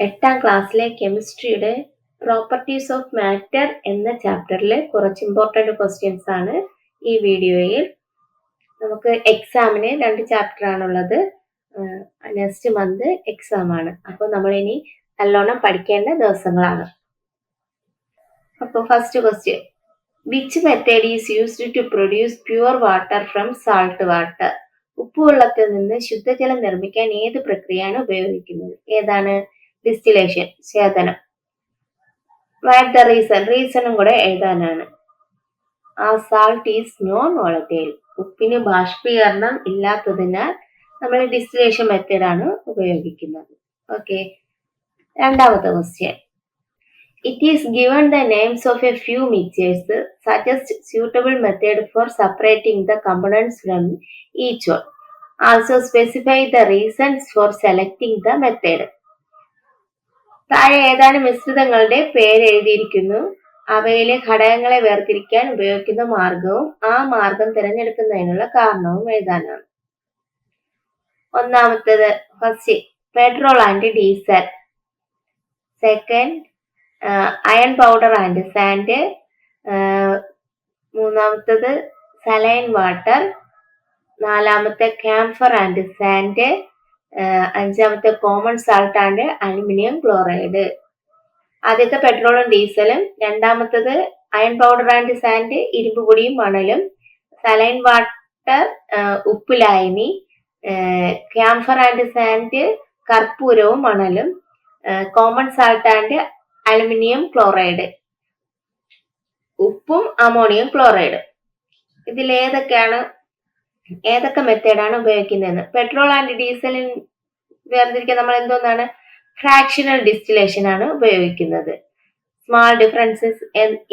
8ാം ക്ലാസ്സിലെ കെമിസ്ട്രിയുടെ properties of matter എന്ന ചാപ്റ്ററിലെ കുറച്ച് ഇമ്പോർട്ടൻ്റ് ക്വസ്റ്റ്യൻസ് ആണ് ഈ വീഡിയോയിൽ. നമുക്ക് എക്സാമിന് 2 ചാപ്റ്റർ ആണുള്ളത്. നെക്സ്റ്റ് മന്ത് എക്സാം ആണ്. അപ്പോൾ നമ്മളിനി നല്ലോണം പഠിക്കേണ്ട ദിവസങ്ങളാണ്. അപ്പോൾ first question, which method is used to produce pure water from salt water? ഉപ്പുവെള്ളത്തിൽ നിന്ന് ശുദ്ധജലം നിർമ്മിക്കാൻ ഏത് പ്രക്രിയയാണ് ഉപയോഗിക്കുന്നത്? ഏതാണ്? ഡിസ്റ്റിലേഷൻ, ശേഖനം. റൈറ്റ് ദ റീസണും കൂടെ എഴുതാനാണ്. ആ സാൾട്ട് ഈസ് നോൺ വോളറ്റൈൽ. ഉപ്പിന് ബാഷ്പീകരണം ഇല്ലാത്തതിനാൽ നമ്മൾ ഡിസ്റ്റിലേഷൻ മെത്തേഡാണ് ഉപയോഗിക്കുന്നത്. ഓക്കെ, രണ്ടാമത്തെ question, it is given the names of a few mixtures, suggest suitable method for separating the components from each one. Also specify the reasons for selecting the method. താഴെ ഏതാനും മിശ്രിതങ്ങളുടെ പേര് എഴുതിയിരിക്കുന്നു. അവയിലെ ഘടകങ്ങളെ വേർതിരിക്കാൻ ഉപയോഗിക്കുന്ന മാർഗവും ആ മാർഗം തിരഞ്ഞെടുക്കുന്നതിനുള്ള കാരണവും എഴുതാനാണ്. ഒന്നാമത്തേത് first, petrol and diesel. Second, iron powder and sand. മൂന്നാമത്തത് സലൈൻ വാട്ടർ. നാലാമത്തെ ക്യാംഫർ ആൻഡ് സാൻഡ്. അഞ്ചാമത്തെ common salt and aluminium chloride. ആദ്യത്തെ പെട്രോളും ഡീസലും, രണ്ടാമത്തത് അയൺ പൗഡർ ആൻഡ് സാൻഡ് ഇരുമ്പ് പൊടിയും മണലും, സലൈൻ വാട്ടർ ഉപ്പ് ലായനി, ക്യാംഫർ ആൻഡ് സാൻഡ് കർപ്പൂരവും മണലും, common salt and aluminium chloride ഉപ്പും അമോണിയം ക്ലോറൈഡും. ഇതിൽ ഏതൊക്കെ മെത്തേഡാണ് ഉപയോഗിക്കുന്നതെന്ന്. പെട്രോൾ ആൻഡ് ഡീസലിൻ വേർതിരിക്കാൻ നമ്മൾ എന്തോന്നാണ്? ഫ്രാക്ഷണൽ ഡിസ്റ്റിലേഷൻ ആണ് ഉപയോഗിക്കുന്നത്. Small differences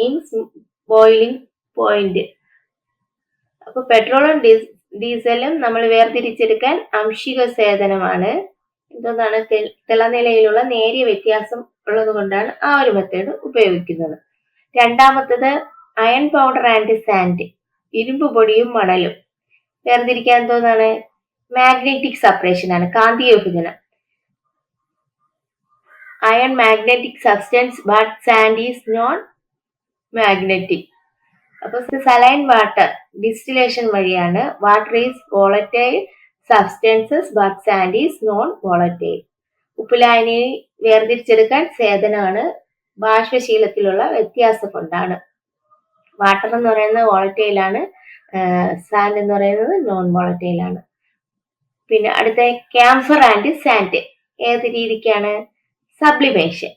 in boiling point. അപ്പൊ പെട്രോളും ഡീസലും നമ്മൾ വേർതിരിച്ചെടുക്കാൻ അംശിക സേചനമാണ്. എന്തോന്നാണ്? തിളനിലയിലുള്ള നേരിയ വ്യത്യാസം ഉള്ളത് കൊണ്ടാണ് ആ ഒരു മെത്തേഡ് ഉപയോഗിക്കുന്നത്. രണ്ടാമത്തത് അയൺ പൗഡർ ആൻഡ് സാൻഡ്, ഇരുമ്പ് പൊടിയും മണലും. വേർതിരിക്കാൻ എന്തോന്നാണ്? മാഗ്നറ്റിക് സെപ്പറേഷൻ ആണ്, കാന്തിക വിഭജനം. Iron magnetic substance but sand is non magnetic. അപ്പൊ സലൈൻ വാട്ടർ ഡിസ്റ്റിലേഷൻ വഴിയാണ്. Water is volatile substances but sand is non volatile. ഉപ്പുലായനി വേർതിരിച്ചെടുക്കാൻ സേചനമാണ്, ബാഷ്പശീലത്തിലുള്ള വ്യത്യാസം കൊണ്ടാണ്. വാട്ടർ എന്ന് പറയുന്നത് വോളറ്റൈൽ ആണ്, സാൻഡ് എന്ന് പറയുന്നത് നോൺ വോളറ്റൈൽ ആണ്. പിന്നെ അടുത്ത ക്യാംഫർ ആൻഡ് സാൻഡ് ഏത് രീതിക്കാണ്? Sublimation.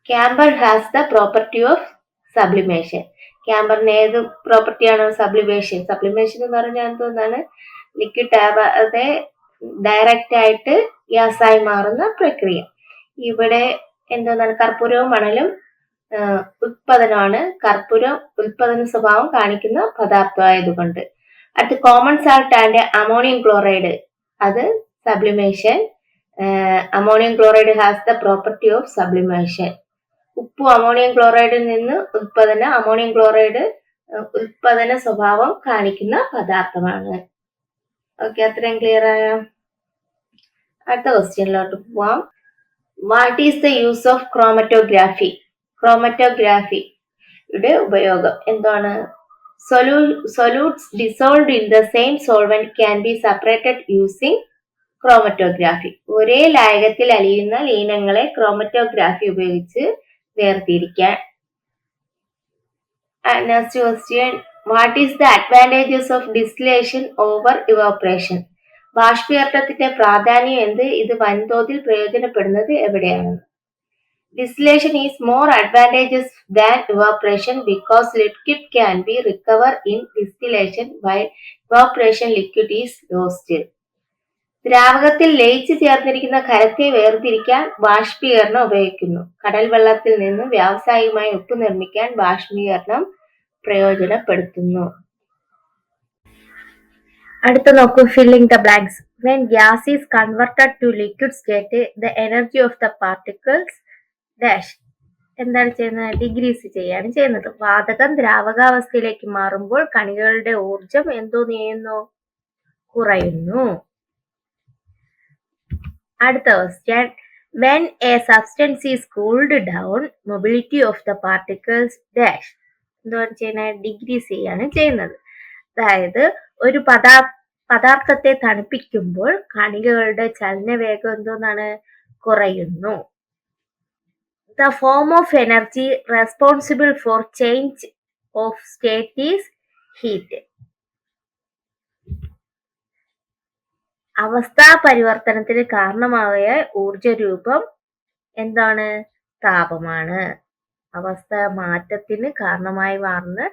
Camphor has the property of sublimation. ക്യാംബറിന് ഏത് പ്രോപ്പർട്ടിയാണ്? സബ്ലിമേഷൻ. സബ്ലിമേഷൻ എന്ന് പറഞ്ഞാൽ എന്തോന്നാണ്? ലിക്വിഡ് ആവാതെ ഡയറക്റ്റ് ആയിട്ട് ഗ്യാസായി മാറുന്ന പ്രക്രിയ. ഇവിടെ എന്തോന്നാണ്? കർപ്പൂരവും മണലും ഉത്പാദനമാണ്. കർപ്പൂരം ഉത്പാദന സ്വഭാവം കാണിക്കുന്ന പദാർത്ഥമായതുകൊണ്ട്. അടുത്ത് common salt and ammonium chloride, അത് sublimation. Ammonium chloride has the property of sublimation. ഉപ്പും അമോണിയം ക്ലോറൈഡിൽ നിന്ന് അമോണിയം ക്ലോറൈഡ് ഉത്പാദന സ്വഭാവം കാണിക്കുന്ന പദാർത്ഥമാണ്. ഓക്കെ, അത്രയും ക്ലിയർ ആയോ? അടുത്ത ക്വസ്റ്റ്യനിലോട്ട് പോവാം. What is the use of chromatography? ക്രോമറ്റോഗ്രാഫിയുടെ ഉപയോഗം എന്താണ്? Solutes dissolved in the same solvent can be separated using chromatography. ഒരേ ലായകത്തിൽ അലിയുന്ന ലീനങ്ങളെ ക്രോമറ്റോഗ്രാഫി ഉപയോഗിച്ച് വേർതിരിക്കാൻ. Next question, what is the advantages of distillation over evaporation? ബാഷ്പീകരണത്തിന്റെ പ്രാധാന്യം എന്ത്? ഇത് വൻതോതിൽ പ്രയോജനപ്പെടുന്നത് എവിടെയാണ്? Distillation is more advantageous than evaporation because liquid can be recovered in distillation while evaporation liquid is lost. ദ്രാവകത്തിൽ ലയിച്ചു ചേർന്നിരിക്കുന്ന ഖരത്തെ വേർതിരിക്കാൻ ബാഷ്പീകരണം ഉപയോഗിക്കുന്നു. കടൽ വെള്ളത്തിൽ നിന്ന് വ്യാവസായികമായി ഉപ്പ് നിർമ്മിക്കാൻ ബാഷ്പീകരണം പ്രയോജനപ്പെടുത്തുന്നു. അടുത്ത നോക്കൂ, filling the blanks. When gas is converted to liquid state, the energy of the particles dash എന്താണ് ചെയ്യുന്നത്? ഡിഗ്രീസ് ചെയ്യാണ് ചെയ്യുന്നത്. വാതകം ദ്രാവകാവസ്ഥയിലേക്ക് മാറുമ്പോൾ കണികകളുടെ ഊർജം എന്തോ ചെയ്യുന്നു? കുറയുന്നു. അടുത്ത question, when A substance is cooled down mobility of the particles dash. എന്താണ് ചെയ്യുന്നത്? ഡിഗ്രീസ് ചെയ്യാണ് ചെയ്യുന്നത്. അതായത് ഒരു പദാർത്ഥത്തെ തണുപ്പിക്കുമ്പോൾ കണികകളുടെ ചലനവേഗം എന്തോന്നാണ്? കുറയുന്നു. The form of energy responsible for change of state is heat. അവസ്ഥാ പരിവർത്തനത്തിന് കാരണമായ ഊർജരൂപം എന്താണ്? താപമാണ്. അവസ്ഥ മാറ്റത്തിന് കാരണമായി മാറുന്ന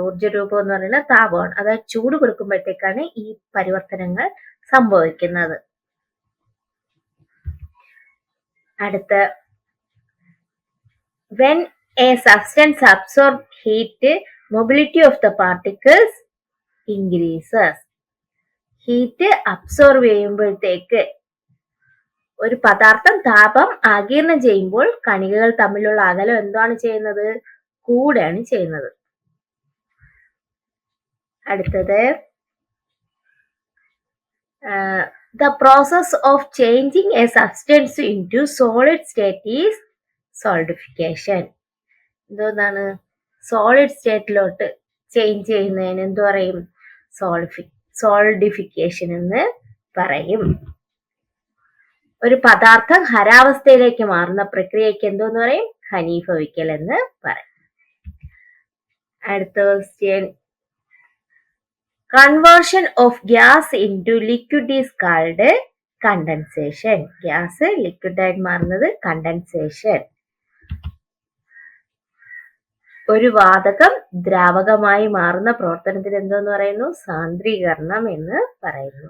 ഊർജരൂപം എന്ന് പറയുന്നത് താപമാണ്. അതായത് ചൂട് കൊടുക്കുമ്പോഴത്തേക്കാണ് ഈ പരിവർത്തനങ്ങൾ സംഭവിക്കുന്നത്. അടുത്ത, when a substance absorbs heat, mobility of the particles increases. Heat absorb ചെയ്യുമ്പോഴത്തേക്ക് ഒരു പദാർത്ഥം താപം ആഗിരണം ചെയ്യുമ്പോൾ കണികകൾ തമ്മിലുള്ള അകലം എന്താണ് ചെയ്യുന്നത്? കൂടെയാണ് ചെയ്യുന്നത്. അടുത്തത്, the process of changing a substance into solid state is solidification. എന്താണ്? സോളിഡ് സ്റ്റേറ്റിലോട്ട് ചേഞ്ച് ചെയ്യുന്നതിന് എന്ത് പറയും? സോളിഡിഫിക്കേഷൻ എന്ന് പറയും. ഒരു പദാർത്ഥം ഖരാവസ്ഥയിലേക്ക് മാറുന്ന പ്രക്രിയയ്ക്ക് എന്തോന്ന് പറയും? ഘനീഭവിക്കൽ എന്ന് പറയും. അടുത്ത question, conversion of gas into liquid is called condensation. Gas ലിക്വിഡായിട്ട് മാറുന്നത് കണ്ടൻസേഷൻ. ഒരു വാതകം ദ്രാവകമായി മാറുന്ന പ്രവർത്തനത്തിന് എന്തോന്ന് പറയുന്നു? സാന്ദ്രീകരണം എന്ന് പറയുന്നു.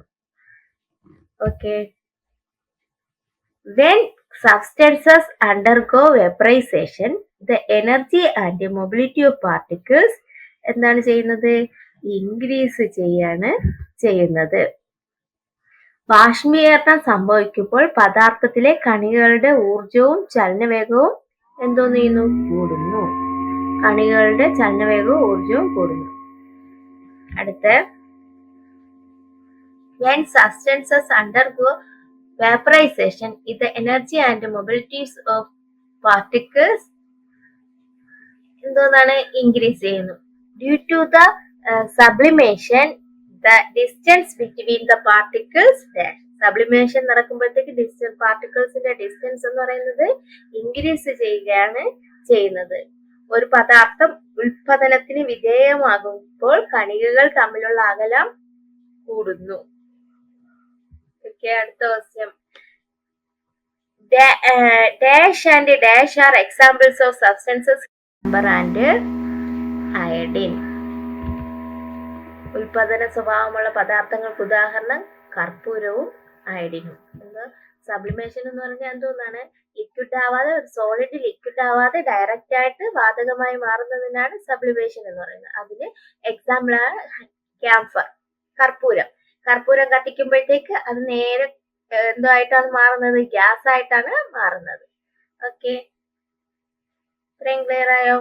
Okay. When substances undergo vaporization, the energy and mobility of particles എന്താണ് ചെയ്യുന്നത്? ഇൻക്രീസ് ചെയ്യാണ് ചെയ്യുന്നത്. ബാഷ്പീകരണം സംഭവിക്കുമ്പോൾ പദാർത്ഥത്തിലെ കണികകളുടെ ഊർജവും ചലനവേഗവും എന്തോന്ന് ചെയ്യുന്നു? കൂടുന്നു. കണികകളുടെ ചലനവേഗവും ഊർജവും കൂടുന്നു. അടുത്ത, when substances undergo vaporization, the energy and mobilities of particles എന്താണ്? ഇൻക്രീസ് ചെയ്യുന്നു. Due to the sublimation, the distance between the particles dash. Sublimation നടക്കുമ്പോഴത്തേക്ക് പാർട്ടിക്കിൾസിന്റെ ഡിസ്റ്റൻസ് എന്ന് പറയുന്നത് ഇൻക്രീസ് ചെയ്യുകയാണ് ചെയ്യുന്നത്. ഒരു പദാർത്ഥം ഉൽപാദനത്തിന് വിധേയമാകുമ്പോൾ കണികകൾ തമ്മിലുള്ള അകലം കൂടുന്നു. അടുത്ത question, dash and dash are examples of substances number and iodine. ഉൽപാദന സ്വഭാവമുള്ള പദാർത്ഥങ്ങൾക്ക് ഉദാഹരണം കർപ്പൂരവും അയഡിനും. സബ്ലിമേഷൻ എന്ന് പറഞ്ഞാൽ എന്തോന്നാണ്? ലിക്വിഡ് ആവാതെ, ഒരു സോളിഡ് ലിക്വിഡ് ആവാതെ ഡയറക്റ്റ് ആയിട്ട് വാതകമായി മാറുന്നതിനാണ് സബ്ലിമേഷൻ എന്ന് പറയുന്നത്. അതിന് എക്സാമ്പിൾ ആണ് ക്യാംഫർ, കർപ്പൂരം. കർപ്പൂരം കത്തിക്കുമ്പോഴത്തേക്ക് അത് നേരെ എന്തോ ആയിട്ടാണ് മാറുന്നത്? ഗ്യാസ് ആയിട്ടാണ് മാറുന്നത്. ഓക്കെ, ഇത്രയും ക്ലിയർ ആയോ?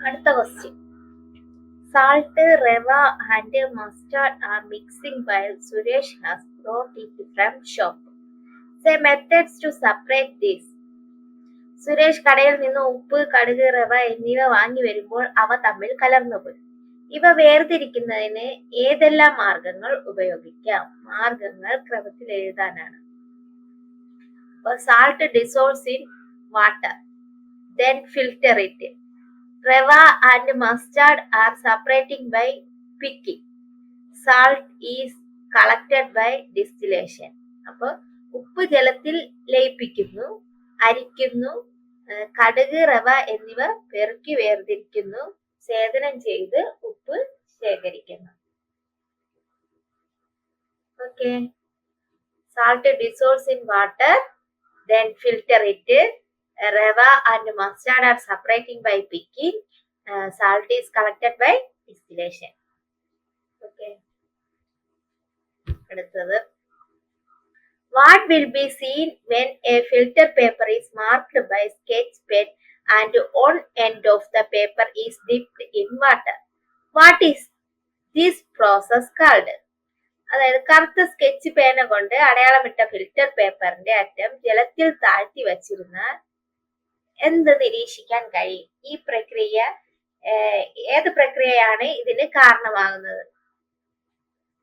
അടുത്ത question, salt, rava and mustard are mixing while Suresh has brought it from shop. Say methods to separate this. Suresh കടയിൽ നിന്ന് ഉപ്പ്, കടുക്, റവ എന്നിവ വാങ്ങി വരുമ്പോൾ അവ തമ്മിൽ കലർന്നുപോയി. ഇവ വേർതിരിക്കുന്നതിന് ഏതെല്ലാം മാർഗങ്ങൾ ഉപയോഗിക്കാം? മാർഗങ്ങൾ ക്രമത്തിൽ എഴുതാനാണ്. Salt dissolves in water, then filter it. Rava and mustard are separating by picking. Salt is collected by distillation. അപ്പോൾ ഉപ്പ് ജലത്തിൽ ലയിപ്പിക്കുന്നു, അരിക്കുന്നു, കടുക്, റവ എന്നിവ പെറുക്കി വേർതിരിക്കുന്നു, സേചനം ചെയ്ത് ഉപ്പ് ശേഖരിക്കുന്നു. Okay, salt dissolves in water, then filter it. Rava and mustard are separating by picking. Salt is collected by distillation. Okay. അടുത്തത്, what will be seen when a filter paper is marked by sketch pen and one end of the paper is dipped in water? What is this process called? അതായത് കറുത്ത sketch പേന കൊണ്ട് അടയാളമിട്ട filter പേപ്പറിന്റെ അറ്റം ജലത്തിൽ താഴ്ത്തി വച്ചിരുന്നാൽ എന്ത് നിരീക്ഷിക്കാൻ കഴിയും? ഈ പ്രക്രിയ ഏത് പ്രക്രിയയാണ് ഇതിന് കാരണമാകുന്നത്?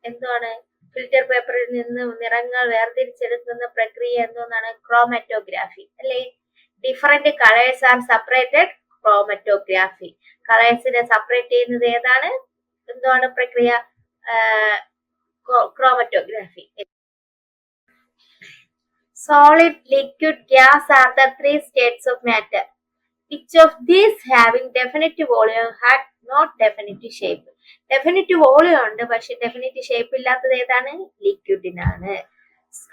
എന്താണ്? ഫിൽറ്റർ പേപ്പറിൽ നിന്ന് നിറങ്ങൾ വേർതിരിച്ചെടുക്കുന്ന പ്രക്രിയ എന്തോന്നാണ്? ക്രോമറ്റോഗ്രാഫി അല്ലെ? Different colours are separated chromatography. കളേഴ്സിനെ സെപ്പറേറ്റ് ചെയ്യുന്നത് ഏതാണ്? എന്താണ് പ്രക്രിയ? Chromatography. Solid, liquid, gas are the three states of matter. Which of these having definite volume had not definite shape? Definite volume ഉണ്ട്, പക്ഷെ definite shape ഇല്ലാത്തത് ഏതാണ്? ലിക്വിഡിനാണ്.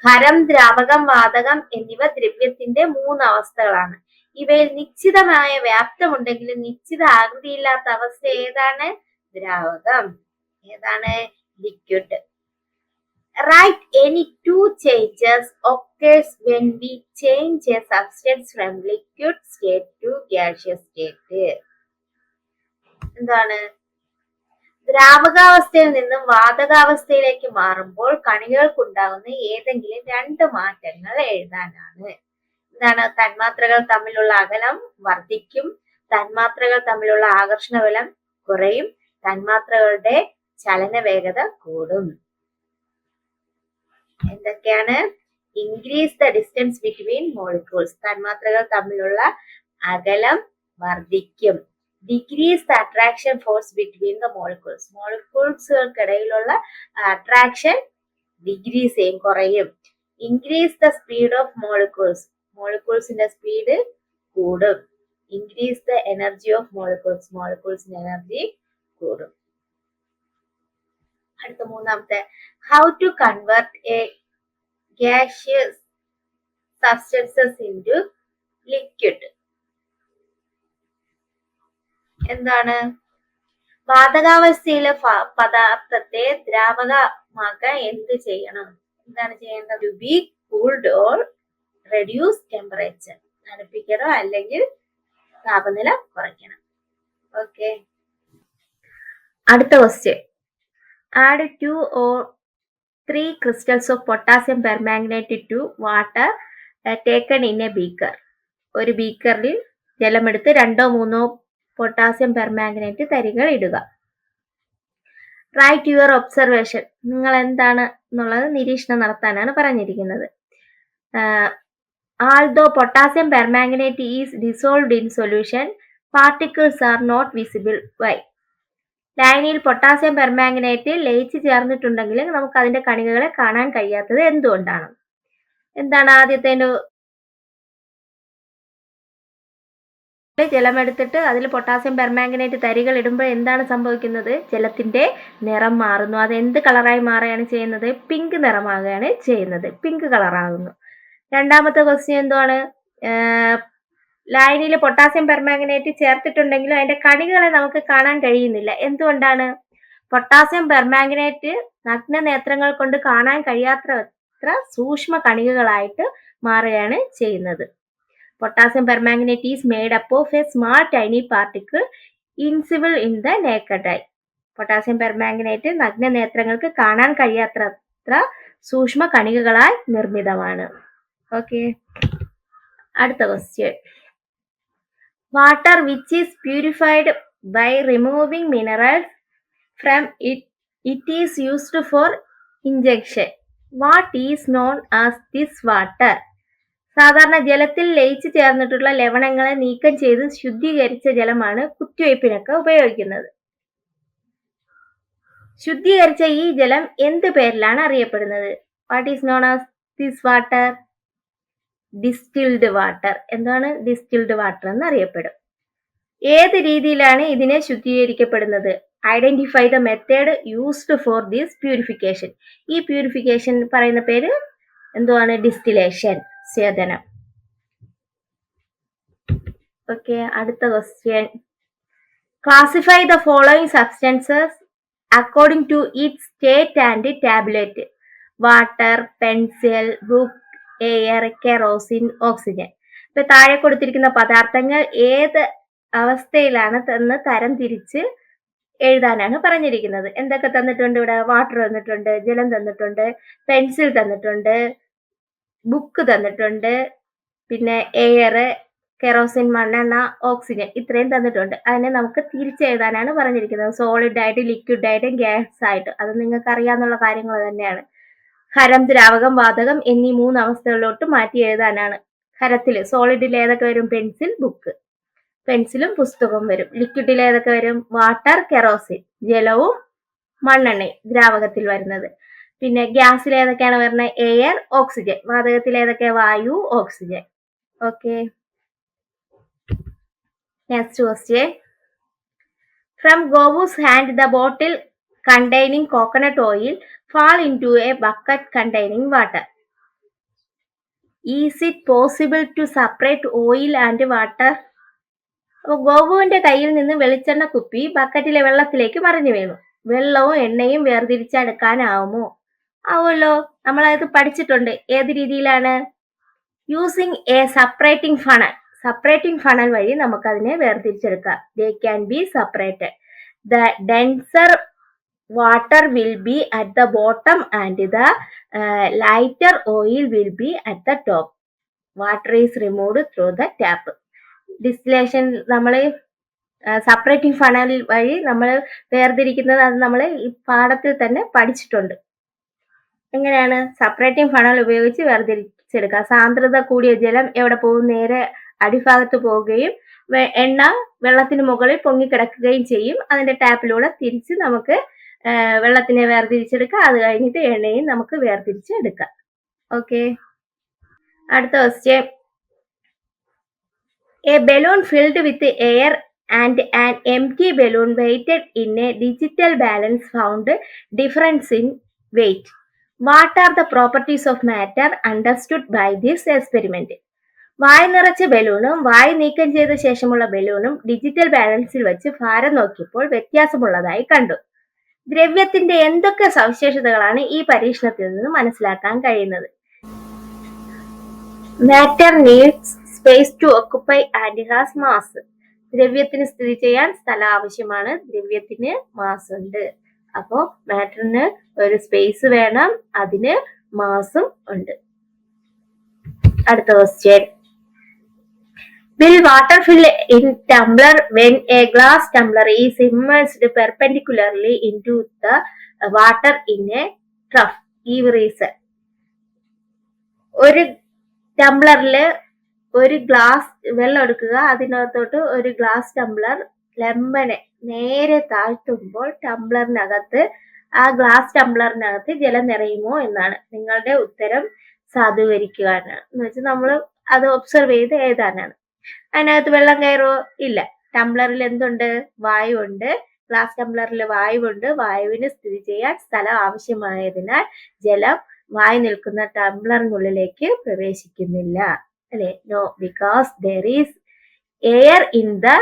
ഖരം, ദ്രാവകം, വാതകം എന്നിവ ദ്രവ്യത്തിന്റെ 3 അവസ്ഥകളാണ്. ഇവയിൽ നിശ്ചിതമായ വ്യാപ്തമുണ്ടെങ്കിലും നിശ്ചിത ആകൃതിയില്ലാത്ത അവസ്ഥ ഏതാണ്? ദ്രാവകം. ഏതാണ്? Liquid. Write any two changes occurs when we change a substance from liquid state to gaseous state. എന്താണ്? ദ്രാവകാവസ്ഥയിൽ നിന്നും വാതകാവസ്ഥയിലേക്ക് മാറുമ്പോൾ കണികൾക്കുണ്ടാകുന്ന ഏതെങ്കിലും 2 മാറ്റങ്ങൾ എഴുതാനാണ്. എന്താണ്? തന്മാത്രകൾ തമ്മിലുള്ള അകലം വർദ്ധിക്കും, തന്മാത്രകൾ തമ്മിലുള്ള ആകർഷണ ബലം കുറയും, തന്മാത്രകളുടെ ചലന വേഗത കൂടും. എന്തൊക്കെയാണ്? Increase the distance between molecules, തന്മാത്രകൾ തമ്മിലുള്ള അകലം വർദ്ധിക്കും. Decrease the attraction force between the molecules, മോളിക്യൂൾസുകൾക്കിടയിലുള്ള അട്രാക്ഷൻ ഡിക്രീസ് ചെയ്യും, കുറയും. Increase the speed of molecules, മോളിക്യൂൾസിന്റെ സ്പീഡ് കൂടും. Increase the energy of molecules, മോളിക്യൂൾസിന്റെ എനർജി കൂടും. അടുത്ത 3ാമത്തെ, how to convert a gaseous substances into liquid. എന്താണ്? വാതകാവസ്ഥയിലെ പദാർത്ഥത്തെ ദ്രാവകമാക്കാൻ എന്ത് ചെയ്യണം? എന്താണ് ചെയ്യേണ്ടത്? To be cooled or reduce temperature, തണുപ്പിക്കണോ അല്ലെങ്കിൽ താപനില കുറയ്ക്കണം. ഓക്കെ. അടുത്ത question, add 2 or 3 crystals of potassium permanganate to water taken in a beaker. ഒരു ബീക്കറിൽ ജലമെടുത്ത് 2-3 പൊട്ടാസ്യം പെർമാംഗനേറ്റ് തരികൾ ഇടുക. റൈറ്റ് യുവർ ഒബ്സർവേഷൻ, നിങ്ങൾ എന്താണ് എന്നുള്ളത് നിരീക്ഷണം നടത്താനാണ് പറഞ്ഞിരിക്കുന്നത്. Although potassium permanganate is dissolved in solution, particles are not visible. Why? ലൈനിൽ പൊട്ടാസ്യം പെർമാംഗനേറ്റ് ലയിച്ച് ചേർന്നിട്ടുണ്ടെങ്കിൽ നമുക്ക് അതിന്റെ കണികകളെ കാണാൻ കഴിയാത്തത് എന്തുകൊണ്ടാണ്? എന്താണ് ആദ്യത്തെ? ജലമെടുത്തിട്ട് അതിൽ പൊട്ടാസ്യം പെർമാംഗനേറ്റ് തരികൾ ഇടുമ്പോൾ എന്താണ് സംഭവിക്കുന്നത്? ജലത്തിന്റെ നിറം മാറുന്നു. അത് എന്ത് കളറായി മാറുകയാണ് ചെയ്യുന്നത്? പിങ്ക് നിറമാകുകയാണ് ചെയ്യുന്നത്, പിങ്ക് കളറാകുന്നു. 2ാമത്തെ ക്വസ്റ്റ്യൻ എന്താണ്? ലൈനിൽ പൊട്ടാസ്യം പെർമാംഗനേറ്റ് ചേർത്തിട്ടുണ്ടെങ്കിലും അതിന്റെ കണികകളെ നമുക്ക് കാണാൻ കഴിയുന്നില്ല. എന്തുകൊണ്ടാണ്? പൊട്ടാസ്യം പെർമാംഗനേറ്റ് നഗ്ന നേത്രങ്ങൾ കൊണ്ട് കാണാൻ കഴിയാത്തത്ര സൂക്ഷ്മ കണികകളായിട്ട് മാറുകയാണ് ചെയ്യുന്നത്. Potassium permanganate is made up of A small tiny particle invisible in the naked I. Potassium permanganate നഗ്ന നേത്രങ്ങൾക്ക് കാണാൻ കഴിയാത്തത്ര സൂക്ഷ്മ കണികകളായി നിർമ്മിതമാണ്. ഓക്കെ. അടുത്ത question, water which is purified by removing minerals from it is used for injection. What is known as this water? സാധാരണ ജലത്തിൽ ലയിച്ചു ചേർന്നിട്ടുള്ള ലവണങ്ങളെ നീക്കം ചെയ്ത് ശുദ്ധീകരിച്ച ജലമാണ് കുത്തിവയ്പ്പിനൊക്കെ ഉപയോഗിക്കുന്നത്. ശുദ്ധീകരിച്ച ഈ ജലം എന്ത് പേരിലാണ് അറിയപ്പെടുന്നത്? What is known as this water? Distilled water. എന്താണ് ഡിസ്റ്റിൽഡ് വാട്ടർ എന്ന് അറിയപ്പെടും. ഏത് രീതിയിലാണ് ഇതിനെ ശുദ്ധീകരിക്കപ്പെടുന്നത്? Identify the method used for this purification. ഈ പ്യൂരിഫിക്കേഷൻ പറയുന്ന പേര് എന്തുവാണ്? ഡിസ്റ്റിലേഷൻ, സ്വേദനം. ഓക്കെ. അടുത്ത question, classify the following substances according to its state and tablet. Water, pencil, book, air, kerosene, oxygen. ഇപ്പൊ താഴെ കൊടുത്തിരിക്കുന്ന പദാർത്ഥങ്ങൾ ഏത് അവസ്ഥയിലാണ് എന്ന് തരം തിരിച്ച് എഴുതാനാണ് പറഞ്ഞിരിക്കുന്നത്. എന്തൊക്കെ തന്നിട്ടുണ്ട് ഇവിടെ? വാട്ടർ തന്നിട്ടുണ്ട്, ജലം തന്നിട്ടുണ്ട്, പെൻസിൽ തന്നിട്ടുണ്ട്, ബുക്ക് തന്നിട്ടുണ്ട്, പിന്നെ എയർ, കെറോസിൻ, മണ്ണെണ്ണ, ഓക്സിജൻ, ഇത്രയും തന്നിട്ടുണ്ട്. അതിനെ നമുക്ക് തിരിച്ചെഴുതാനാണ് പറഞ്ഞിരിക്കുന്നത്. സോളിഡ് ആയിട്ട്, ലിക്വിഡ് ആയിട്ടും, ഗ്യാസ് ആയിട്ട്. അത് നിങ്ങൾക്ക് അറിയാവുന്ന കാര്യങ്ങൾ തന്നെയാണ്. ഖരം, ദ്രാവകം, വാതകം എന്നീ 3 അവസ്ഥകളിലോട്ട് മാറ്റി എഴുതാനാണ്. ഖരത്തിൽ സോളിഡിൽ ഏതൊക്കെ വരും? Pencil, book. പെൻസിലും പുസ്തകവും വരും. ലിക്വിഡിൽ ഏതൊക്കെ വരും? Water, kerosene. ജലവും മണ്ണെണ്ണയും ദ്രാവകത്തിൽ വരുന്നത്. പിന്നെ ഗ്യാസിൽ ഏതൊക്കെയാണ് വരുന്നത്? Air, oxygen. വാതകത്തിൽ ഏതൊക്കെ? വായു, oxygen. Okay. Next question. From Govu's hand, the bottle containing coconut oil fall into a bucket containing water. Is it possible to separate oil and water? ഗോപുവിന്റെ കയ്യിൽ നിന്ന് വെളിച്ചെണ്ണ കുപ്പി ബക്കറ്റിലെ വെള്ളത്തിലേക്ക് മറിഞ്ഞു വീണു. വെള്ളവും എണ്ണയും വേർതിരിച്ചെടുക്കാനാവുമോ? ആവുമല്ലോ, നമ്മളത് പഠിച്ചിട്ടുണ്ട്. ഏത് രീതിയിലാണ്? Using a separating funnel. Separating funnel വഴി നമുക്കതിനെ വേർതിരിച്ചെടുക്കാം. They can be separated. The denser water will be at the bottom and the lighter oil will be at the top. Water is removed through the tap. Distillation നമ്മൾ separating funnel വഴി നമ്മൾ വേർതിരിക്കുന്നത് അത് നമ്മൾ ഈ പാഠത്തിൽ തന്നെ പഠിച്ചിട്ടുണ്ട്. എങ്ങനെയാണ് സെപ്പറേറ്റിംഗ് ഫണൽ ഉപയോഗിച്ച് വേർതിരിച്ചെടുക്കുക? സാന്ദ്രത കൂടിയ ജലം എവിടെ പോകും? നേരെ അടിഭാഗത്ത് പോവുകയും എണ്ണ വെള്ളത്തിന് മുകളിൽ പൊങ്ങിക്കിടക്കുകയും ചെയ്യും. അതിന്റെ ടാപ്പിലൂടെ തിരിച്ച് നമുക്ക് വെള്ളത്തിനെ വേർതിരിച്ചെടുക്കാം. അത് കഴിഞ്ഞിട്ട് എണ്ണയും നമുക്ക് വേർതിരിച്ചെടുക്കാം. ഓക്കെ. അടുത്ത question. A balloon filled with air and an empty balloon weighted in a digital balance found difference in weight. What are the properties of matter understood by this experiment? വായു നിറച്ച ബലൂണും വായു നീക്കം ചെയ്ത ശേഷമുള്ള ബലൂണും ഡിജിറ്റൽ ബാലൻസിൽ വെച്ച് ഭാരം നോക്കിയപ്പോൾ വ്യത്യാസമുള്ളതായി കണ്ടു. ദ്രവ്യത്തിന്റെ എന്തൊക്കെ സവിശേഷതകളാണ് ഈ പരീക്ഷണത്തിൽ നിന്ന് മനസ്സിലാക്കാൻ കഴിയുന്നത്? Matter needs space to occupy and has mass. ദ്രവ്യത്തിന് സ്ഥിതി ചെയ്യാൻ സ്ഥലം ആവശ്യമാണ്. ദ്രവ്യത്തിന് മാസ് ഉണ്ട്. അപ്പോ മാറ്ററിന് ഒരു സ്പേസ് വേണം, അതിന് മാസും ഉണ്ട്. അടുത്ത question. Will water fill in tumbler when a glass tumbler is immersed perpendicularly into the water in a trough? Give reason. ഒരു ടംബ്ലറില് ഒരു ഗ്ലാസ് വെള്ളം എടുക്കുക. അതിനകത്തോട്ട് ഒരു ഗ്ലാസ് ടംബ്ലർ ലംബനെ നേരെ താഴ്ത്തുമ്പോൾ ആ ഗ്ലാസ് ടംബ്ലറിനകത്ത് ജലം നിറയുമോ എന്നാണ്. നിങ്ങളുടെ ഉത്തരം സാധൂകരിക്കുവാനാണ്. എന്ന് വെച്ചാൽ നമ്മൾ അത് ഒബ്സർവ് ചെയ്ത് എഴുതാനാണ്. അതിനകത്ത് വെള്ളം കയറുമോ? ഇല്ല. ടംബ്ലറിൽ എന്തുണ്ട്? വായു ഉണ്ട്. ഗ്ലാസ് ടംബ്ലറിൽ വായുവുണ്ട്. വായുവിന് സ്ഥിതി ചെയ്യാൻ സ്ഥലം ആവശ്യമായതിനാൽ ജലം വായു നിൽക്കുന്ന ടംബ്ലറിനുള്ളിലേക്ക് പ്രവേശിക്കുന്നില്ല. അല്ലെ? No, because there is air in the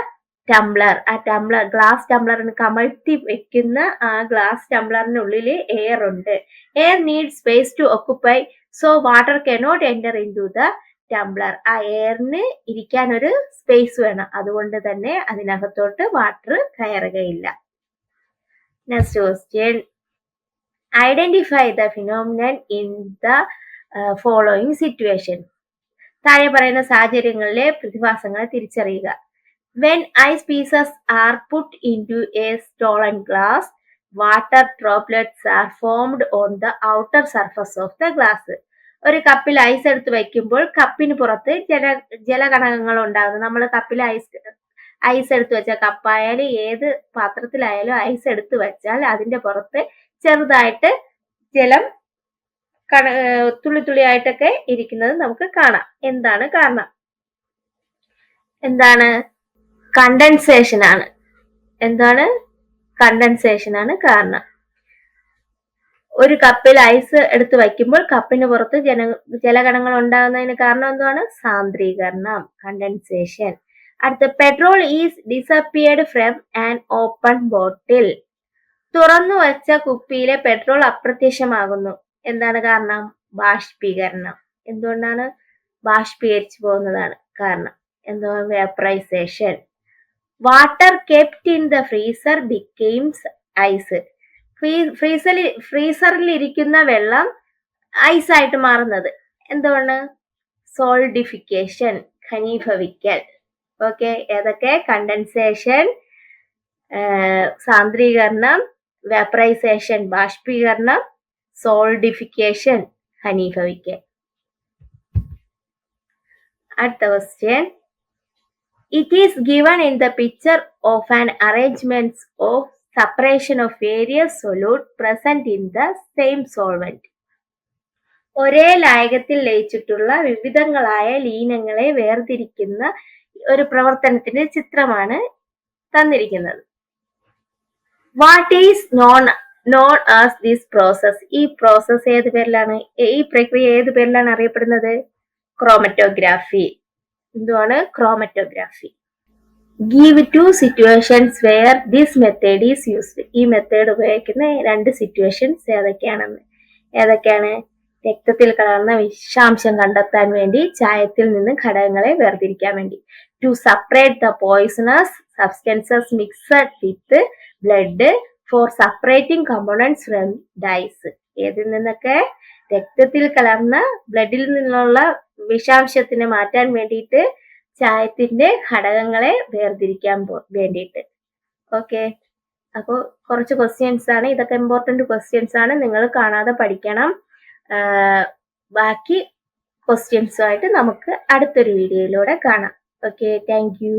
tumbler. ആ ടംബ്ലർ, ഗ്ലാസ് ടംബ്ലറിന് കമഴ്ത്തി വെക്കുന്ന ആ ഗ്ലാസ് ടംബ്ലറിനുള്ളിൽ എയർ ഉണ്ട്. Air need space to occupy, so water cannot enter into the tumbler. ആ എയറിന് ഇരിക്കാൻ ഒരു സ്പേസ് വേണം. അതുകൊണ്ട് തന്നെ അതിനകത്തോട്ട് വാട്ടർ കയറുകയില്ല. Next question. Identify the phenomenon in the following situation. താഴെ പറയുന്ന സാഹചര്യങ്ങളിലെ പ്രതിഭാസങ്ങളെ തിരിച്ചറിയുക. When ice pieces are put into a stolen glass, water droplets are formed on the outer surface of the glass. ഒരു കപ്പിൽ ice എടുത്ത് വയ്ക്കുമ്പോൾ കപ്പിന് പുറത്ത് ജലകണങ്ങൾ ഉണ്ടാകുന്നു. നമ്മൾ കപ്പിൽ ഐസ് എടുത്ത് വെച്ചാൽ, കപ്പായാലും ഏത് പാത്രത്തിലായാലും ഐസ് എടുത്ത് വെച്ചാൽ അതിന്റെ പുറത്ത് ചെറുതായിട്ട് ജലം തുള്ളി തുള്ളിയായിട്ടൊക്കെ ഇരിക്കുന്നത് നമുക്ക് കാണാം. എന്താണ് കാരണം? എന്താണ്? കണ്ടൻസേഷൻ ആണ്. എന്താണ്? കണ്ടൻസേഷൻ ആണ് കാരണം. ഒരു കപ്പിൽ ഐസ് എടുത്ത് വയ്ക്കുമ്പോൾ കപ്പിന് പുറത്ത് ജലകണങ്ങൾ ഉണ്ടാകുന്നതിന് കാരണം എന്താണ്? സാന്ദ്രീകരണം, കണ്ടൻസേഷൻ. അടുത്ത, petrol is disappeared from an open bottle. തുറന്നു വച്ച കുപ്പിയിലെ പെട്രോൾ അപ്രത്യക്ഷമാകുന്നു. എന്താണ് കാരണം? ബാഷ്പീകരണം. എന്തുകൊണ്ടാണ്? ബാഷ്പീകരിച്ചു പോകുന്നതാണ് കാരണം. എന്താണ്? Vaporisation. Water kept in the freezer becomes ice. ഫ്രീസറിൽ ഇരിക്കുന്ന വെള്ളം ഐസായിട്ട് മാറുന്നത് എന്താണ്? സോൾഡിഫിക്കേഷൻ, ഘനീഭവിക്കൽ. ഓക്കെ, ഏതൊക്കെ? കണ്ടൻസേഷൻ, സാന്ദ്രീകരണം, വേപ്പറൈസേഷൻ ബാഷ്പീകരണം, സോൾഡിഫിക്കേഷൻ ഘനീഭവിക്കൽ. അടുത്ത question. It is given in the picture of an arrangement of separation of various solute present in the same solvent. ഒരേ ലായകത്തിൽ ലയിച്ചിട്ടുള്ള വിവിധങ്ങളായ ലീനങ്ങളെ വേർതിരിക്കുന്ന ഒരു പ്രവർത്തനത്തിന്റെ ചിത്രമാണ് തന്നിരിക്കുന്നത്. What is known as this process? ഈ പ്രോസസ് ഏത് പേരിലാണ്, ഈ പ്രക്രിയ ഏത് പേരിലാണ് അറിയപ്പെടുന്നത്? ക്രോമറ്റോഗ്രാഫി. എന്തുവാണ്? Chromatography. Give 2 situations where this method is used. ഈ മെത്തേഡ് ഉപയോഗിക്കുന്ന 2 സിറ്റുവേഷൻസ് ഏതൊക്കെയാണ്? രക്തത്തിൽ കലർന്ന വിഷാംശം കണ്ടെത്താൻ വേണ്ടി, ചായത്തിൽ നിന്ന് ഘടകങ്ങളെ വേർതിരിക്കാൻ വേണ്ടി. To separate the poisonous substances mixed with blood for separating components from dyes. ഏതിൽ നിന്നൊക്കെ? രക്തത്തിൽ കലർന്ന ബ്ലഡിൽ നിന്നുള്ള വിഷാംശത്തിനെ മാറ്റാൻ വേണ്ടിയിട്ട്, ചായത്തിന്റെ ഘടകങ്ങളെ വേർതിരിക്കാൻ വേണ്ടിയിട്ട്. ഓക്കെ, അപ്പോൾ കുറച്ച് ക്വസ്റ്റ്യൻസ് ആണ്, ഇതൊക്കെ ഇമ്പോർട്ടന്റ് ക്വസ്റ്റ്യൻസ് ആണ്, നിങ്ങൾ കാണാതെ പഠിക്കണം. ബാക്കി ക്വസ്റ്റ്യൻസുമായിട്ട് നമുക്ക് അടുത്തൊരു വീഡിയോയിലൂടെ കാണാം. Okay, thank you.